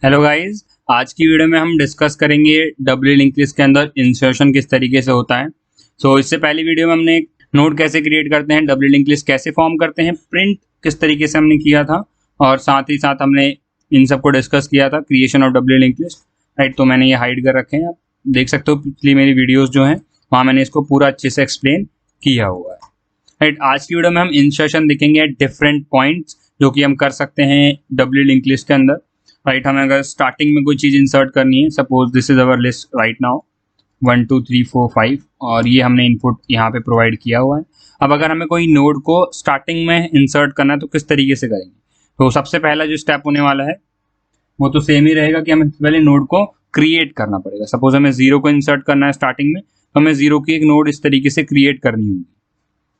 Hello guys, आज की video में हम डिस्कस करेंगे डब्ल्यू लिंक लिस्ट के अंदर इंसर्शन किस तरीके से होता है। इससे पहली वीडियो में हमने एक नोड कैसे क्रिएट करते हैं, डब्ल्यू लिंक लिस्ट कैसे फॉर्म करते हैं, प्रिंट किस तरीके से हमने किया था और साथ ही साथ हमने इन सबको डिस्कस किया था creation of W link list. Right, तो मैंने ये हाइड कर रखे हैं, आप देख सकते हो पिछली मेरी वीडियोज़ जो हैं वहाँ मैंने इसको पूरा अच्छे से एक्सप्लेन किया हुआ है। राइट, आज की वीडियो में हम इंसर्शन देखेंगे एट डिफरेंट पॉइंट्स जो कि हम कर सकते हैं डब्ल्यू लिंक लिस्ट के अंदर। राइट, हमें अगर स्टार्टिंग में कोई चीज़ इंसर्ट करनी है, suppose this is our list right now 1 2 3 4 5 और ये हमने इनपुट यहाँ पे प्रोवाइड किया हुआ है। अब अगर हमें कोई नोड को स्टार्टिंग में इंसर्ट करना है तो किस तरीके से करेंगे। तो सबसे पहला जो स्टेप होने वाला है वो तो सेम ही रहेगा कि हमें पहले नोड को क्रिएट करना पड़ेगा। सपोज हमें 0 को इंसर्ट करना है स्टार्टिंग में, तो हमें 0 की एक नोड इस तरीके से क्रिएट करनी होगी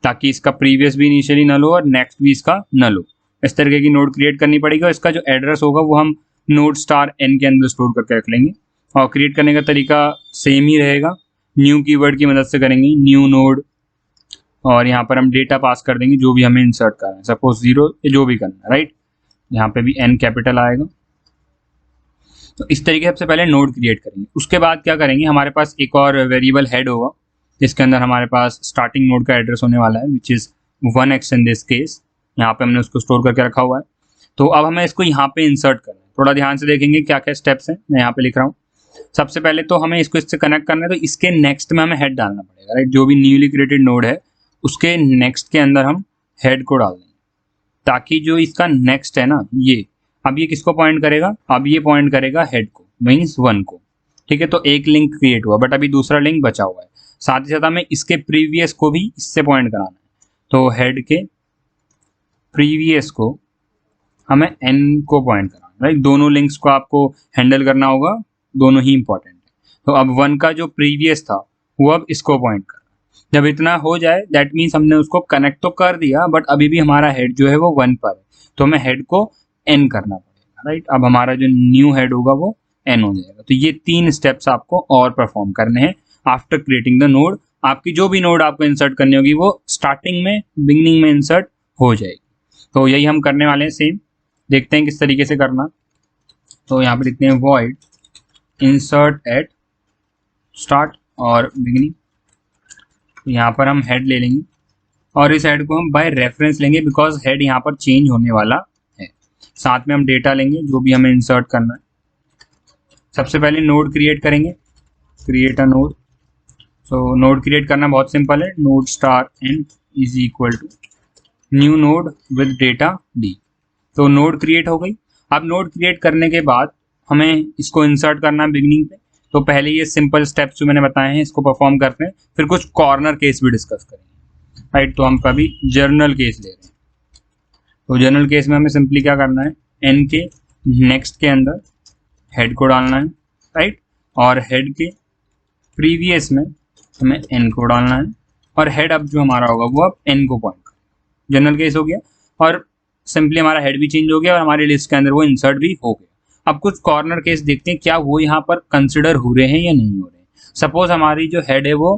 ताकि इसका प्रीवियस भी इनिशियली नल हो और नेक्स्ट भी इसका नल हो। इस तरीके की नोड क्रिएट करनी पड़ेगी और इसका जो एड्रेस होगा वो हम नोड स्टार एन के अंदर स्टोर करके रख लेंगे। और क्रिएट करने का तरीका सेम ही रहेगा, न्यू कीवर्ड की मदद से करेंगे, न्यू नोड, और यहाँ पर हम डेटा पास कर देंगे जो भी हमें इंसर्ट करना है, सपोज 0 जो भी करना है। राइट, यहाँ पे भी एन कैपिटल आएगा। तो इस तरीके से सबसे पहले नोड क्रिएट करेंगे। उसके बाद क्या करेंगे, हमारे पास एक और वेरिएबल हेड होगा जिसके अंदर हमारे पास स्टार्टिंग नोड का एड्रेस होने वाला है which is 1x in this case. यहाँ पे हमने उसको स्टोर करके रखा हुआ है। तो अब हमें इसको यहाँ पे इंसर्ट करना है। थोड़ा ध्यान से देखेंगे क्या क्या स्टेप्स हैं, मैं यहाँ पे लिख रहा हूँ। सबसे पहले तो हमें इसको इससे कनेक्ट करना है, तो इसके नेक्स्ट में हमें हेड डालना पड़ेगा। राइट, जो भी न्यूली क्रिएटेड नोड है उसके नेक्स्ट के अंदर हम हेड को डाल देंगे ताकि जो इसका नेक्स्ट है ना, ये अब ये किसको पॉइंट करेगा, अब ये पॉइंट करेगा हेड को, मीन्स 1 को। ठीक है, तो एक लिंक क्रिएट हुआ बट अभी दूसरा लिंक बचा हुआ है। साथ ही साथ हमें इसके प्रीवियस को भी इससे पॉइंट कराना है, तो हेड के प्रीवियस को हमें एन को पॉइंट कराना है। राइट, दोनों लिंक्स को आपको हैंडल करना होगा, दोनों ही इंपॉर्टेंट है। तो अब 1 का जो प्रीवियस था वो अब इसको पॉइंट कर रहा है। जब इतना हो जाए दैट मीन्स हमने उसको कनेक्ट तो कर दिया बट अभी भी हमारा हेड जो है वो 1 पर है, तो हमें हेड को एन करना पड़ेगा। राइट, अब हमारा जो न्यू हेड होगा वो एन हो जाएगा। तो ये 3 स्टेप्स आपको और परफॉर्म करने हैं आफ्टर क्रिएटिंग द नोड। आपकी जो भी नोड आपको इंसर्ट करनी होगी वो स्टार्टिंग में बिगनिंग में इंसर्ट हो जाएगी। तो यही हम करने वाले हैं सेम, देखते हैं किस तरीके से करना। तो यहाँ पे लिखते हैं वॉइड इंसर्ट एट स्टार्ट और बिगिनिंग। तो यहाँ पर हम हेड ले लेंगे और इस हेड को हम बाय रेफरेंस लेंगे बिकॉज हेड यहाँ पर चेंज होने वाला है। साथ में हम डेटा लेंगे जो भी हमें इंसर्ट करना है। सबसे पहले नोड क्रिएट करेंगे, create a node. So node create करना बहुत सिंपल है, node star N is equal to new node with data D. तो नोड क्रिएट हो गई। अब नोड क्रिएट करने के बाद हमें इसको इंसर्ट करना है बिगनिंग पे। तो पहले ये सिंपल स्टेप्स जो मैंने बताए हैं इसको परफॉर्म करते हैं, फिर कुछ कॉर्नर केस भी डिस्कस करेंगे। राइट, तो हम कभी जर्नल केस ले रहे हैं। तो जर्नल केस में हमें सिंपली क्या करना है, एन के नेक्स्ट के अंदर हेड को डालना है। राइट, और हेड के प्रीवियस में हमें एन को डालना है और हेड अब जो हमारा होगा वो अब एन को पॉइंट करेगा। जनरल केस हो गया और सिंपली हमारा हेड भी चेंज हो गया और हमारी लिस्ट के अंदर वो इंसर्ट भी हो गया। अब कुछ कॉर्नर केस देखते हैं क्या वो यहाँ पर कंसिडर हो रहे हैं या नहीं हो रहे हैं। सपोज हमारी जो हेड है वो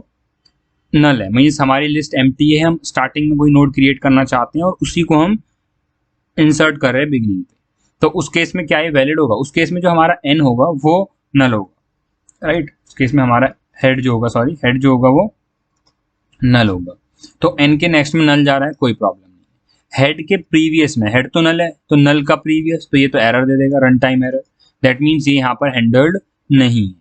नल है, मीन्स हमारी लिस्ट एम्प्टी है, हम स्टार्टिंग में कोई नोड क्रिएट करना चाहते हैं और उसी को हम इंसर्ट कर रहे हैं बिगिनिंग पे। तो उस केस में क्या ये वैलिड होगा, उस केस में जो हमारा एन होगा वो नल होगा। राइट, उस केस में हमारा हेड जो होगा, सॉरी हेड जो होगा वो नल होगा। तो एन के नेक्स्ट में नल जा रहा है, कोई प्रॉब्लम नहीं। हेड के प्रीवियस में, हेड तो नल है तो नल का प्रीवियस, तो ये तो एरर दे देगा, run time error. That means ये यहाँ पर हैंडल्ड नहीं है।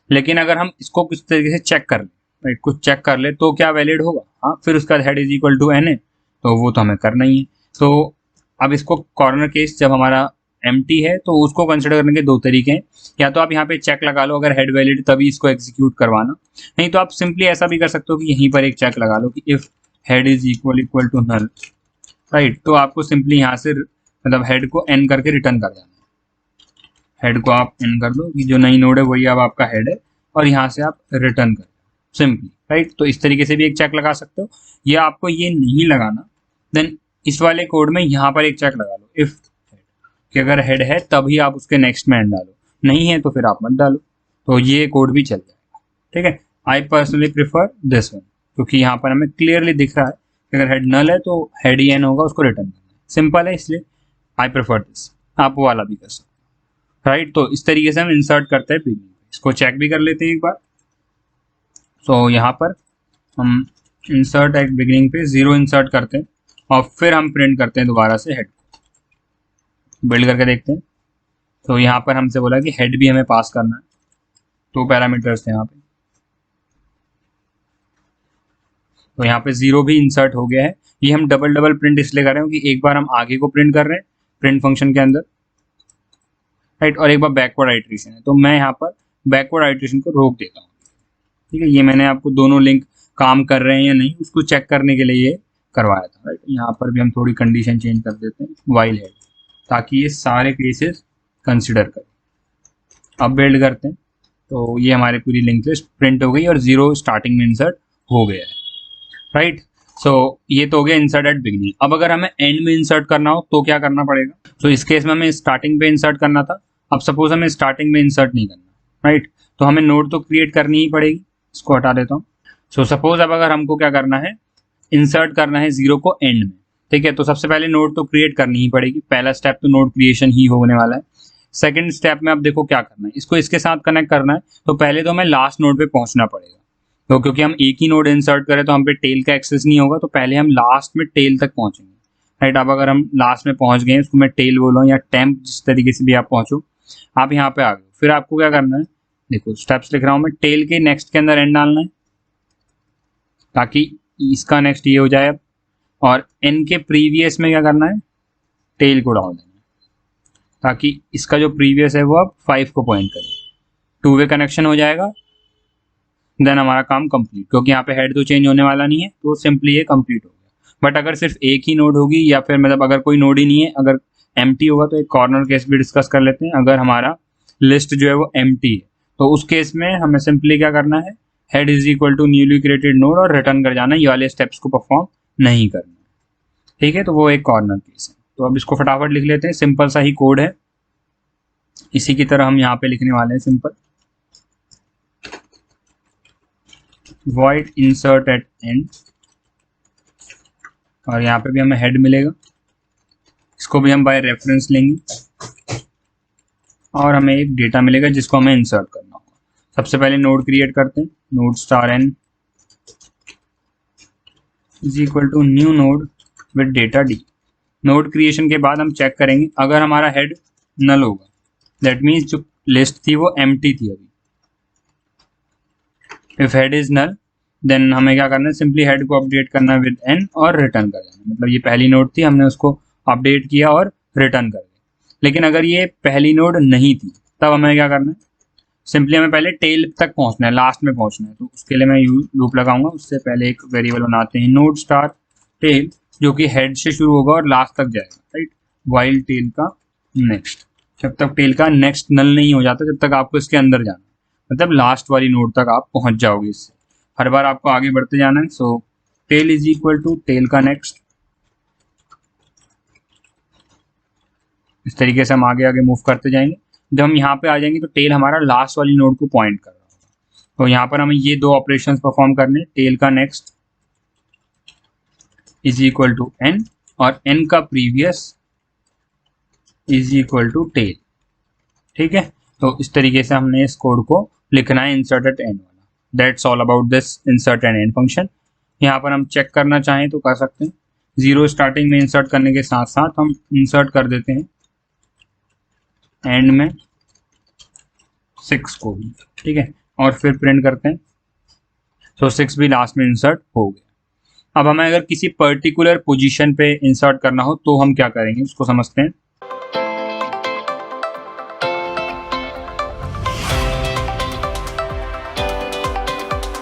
लेकिन अगर हम इसको किस तरीके से चेक कर ले, राइट, कुछ चेक कर ले तो क्या वैलिड होगा, हाँ, फिर उसका head is equal to N है, तो वो तो हमें करना ही है। तो अब इसको कॉर्नर केस जब हमारा एम्प्टी है तो उसको कंसिडर करने के 2 तरीके हैं। या तो आप यहाँ पे चेक लगा लो अगर हेड वैलिड तभी इसको एग्जीक्यूट करवाना, नहीं तो आप सिंपली ऐसा भी कर सकते हो कि यहीं पर एक चेक लगा लो कि if head is equal to null. Right, तो आपको सिंपली यहाँ से मतलब हेड को एन करके रिटर्न कर देना है। हेड को आप एन कर दो कि जो नई नोड है वही अब आपका हेड है और यहाँ से आप रिटर्न कर दो सिंपली। राइट, तो इस तरीके से भी एक चेक लगा सकते हो। या आपको ये नहीं लगाना देन इस वाले कोड में यहाँ पर एक चेक लगा लो इफ कि अगर हेड है तभी आप उसके नेक्स्ट में एंड डालो, नहीं है तो फिर आप मत डालो। तो ये कोड भी चल जाएगा। ठीक है, I personally prefer this one क्योंकि यहाँ पर हमें क्लियरली दिख रहा है कि अगर हेड नल है तो हेड ही एन होगा, उसको रिटर्न करना है। सिंपल है, इसलिए आई प्रेफर दिस। आप वो वाला भी कर सकते राइट। तो इस तरीके से हम इंसर्ट करते हैं बिगनिंग। इसको चेक भी कर लेते हैं एक बार। सो यहाँ पर हम इंसर्ट एट बिगनिंग पे 0 इंसर्ट करते हैं और फिर हम प्रिंट करते हैं दोबारा से हेड को। बिल्ड करके देखते हैं। तो यहाँ पर हमसे बोला कि हेड भी हमें पास करना है, 2 पैरामीटर्स थे यहाँ पे। तो यहाँ पे 0 भी इंसर्ट हो गया है। ये हम डबल डबल प्रिंट इसलिए कर रहे हैं क्योंकि एक बार हम आगे को प्रिंट कर रहे हैं प्रिंट फंक्शन के अंदर, राइट, और एक बार बैकवर्ड आइट्रेशन है। तो मैं यहाँ पर बैकवर्ड आइट्रेशन को रोक देता हूँ, ठीक है। ये मैंने आपको दोनों लिंक काम कर रहे हैं या नहीं उसको चेक करने के लिए ये करवाया था, राइट। यहाँ पर भी हम थोड़ी कंडीशन चेंज कर देते हैं वाइल हेड, ताकि ये सारे केसेस कंसिडर करें। अब बिल्ड करते हैं। तो ये हमारी पूरी लिंक लिस्ट प्रिंट हो गई और 0 स्टार्टिंग में इंसर्ट हो गया है, राइट। सो ये तो हो गया इंसर्ट एट बिगिनिंग। अब अगर हमें एंड में इंसर्ट करना हो तो क्या करना पड़ेगा? तो इस केस में हमें स्टार्टिंग पे इंसर्ट करना था। अब सपोज हमें स्टार्टिंग में इंसर्ट नहीं करना, राइट, तो हमें नोड तो क्रिएट करनी ही पड़ेगी। इसको हटा देता हूँ। सो सपोज अब अगर हमको क्या करना है, इंसर्ट करना है 0 को एंड में, ठीक है। तो सबसे पहले नोड तो क्रिएट करनी ही पड़ेगी। पहला स्टेप तो नोड क्रिएशन ही होने वाला है। सेकंड स्टेप में अब देखो क्या करना है, इसको इसके साथ कनेक्ट करना है। तो पहले तो हमें लास्ट नोड पे पहुंचना पड़ेगा। तो क्योंकि हम एक ही नोड इंसर्ट करें तो हम पे टेल का एक्सेस नहीं होगा, तो पहले हम लास्ट में टेल तक पहुंचेंगे, राइट। अब अगर हम लास्ट में पहुंच गए, इसको मैं टेल बोलूँ या टेम्प, जिस तरीके से भी आप पहुंचो, आप यहाँ पे आ गए। फिर आपको क्या करना है, देखो स्टेप्स लिख रहा हूँ मैं, टेल के नेक्स्ट के अंदर एंड डालना है ताकि इसका नेक्स्ट ये हो जाए अब, और एन के प्रीवियस में क्या करना है, टेल को डाल देना है ताकि इसका जो प्रीवियस है वो अब 5 को पॉइंट करे। 2 वे कनेक्शन हो जाएगा, देन हमारा काम कंप्लीट। क्योंकि यहाँ पे हेड तो चेंज होने वाला नहीं है तो सिंपली ये कंप्लीट हो गया। बट अगर सिर्फ एक ही नोड होगी या फिर मतलब अगर कोई नोड ही नहीं है, अगर एम्प्टी होगा, तो एक कॉर्नर केस भी डिस्कस कर लेते हैं। अगर हमारा लिस्ट जो है वो एम्प्टी है तो उस केस में हमें सिंपली क्या करना है, head is equal to newly created node और रिटर्न कर जाना है। ये वाले स्टेप्स को परफॉर्म नहीं करना, ठीक है। तो वो एक कॉर्नर केस है। तो अब इसको फटाफट लिख लेते हैं। सिंपल सा ही कोड है, इसी की तरह हम यहाँ पे लिखने वाले हैं simple void insert at end, और यहाँ पे भी हमें हेड मिलेगा। इसको भी हम बाय रेफरेंस लेंगे और हमें एक डेटा मिलेगा जिसको हमें इंसर्ट करना होगा। सबसे पहले नोड क्रिएट करते हैं, node star n is equal to new node with data d। Node creation के बाद हम चेक करेंगे अगर हमारा हेड नल होगा, दैट मीन्स जो लिस्ट थी वो एम्प्टी थी अभी। If head is null then हमें क्या करना है, सिंपली हेड को अपडेट करना है विद n और रिटर्न कर देना। मतलब ये पहली नोड थी, हमने उसको अपडेट किया और रिटर्न कर दिया। लेकिन अगर ये पहली नोड नहीं थी तब हमें क्या करना है, सिंपली हमें पहले टेल तक पहुंचना है, लास्ट में पहुंचना है। तो उसके लिए मैं लूप लगाऊंगा। उससे पहले एक वेरिएबल बनाते हैं नोड स्टार टेल, जो कि हेड से शुरू होगा और लास्ट तक जाएगा, राइट। वाइल टेल का नेक्स्ट, जब तक टेल का नेक्स्ट नल नहीं हो जाता जब तक आपको इसके अंदर जाना है, मतलब लास्ट वाली नोड तक आप पहुंच जाओगे। इससे हर बार आपको आगे बढ़ते जाना है। So tail is equal to tail का नेक्स्ट। इस तरीके से हम आगे आगे मूव करते जाएंगे। जब हम यहाँ पे आ जाएंगे तो टेल हमारा लास्ट वाली नोड को पॉइंट कर रहा होगा। तो यहाँ पर हमें ये 2 ऑपरेशंस परफॉर्म करने, टेल का next is equal to N और एन का previous is equal to tail, ठीक है। तो इस तरीके से हमने इस कोड को लिखना है इंसर्ट एट एंड वाला। That's all about this insert and and function. यहाँ पर हम चेक करना चाहें तो कर सकते हैं। 0 स्टार्टिंग में इंसर्ट करने के साथ साथ हम इंसर्ट कर देते हैं एंड में 6 को भी, ठीक है, और फिर प्रिंट करते हैं। तो 6 भी लास्ट में इंसर्ट हो गया। अब हमें अगर किसी पर्टिकुलर पोजीशन पे इंसर्ट करना हो तो हम क्या करेंगे उसको समझते हैं।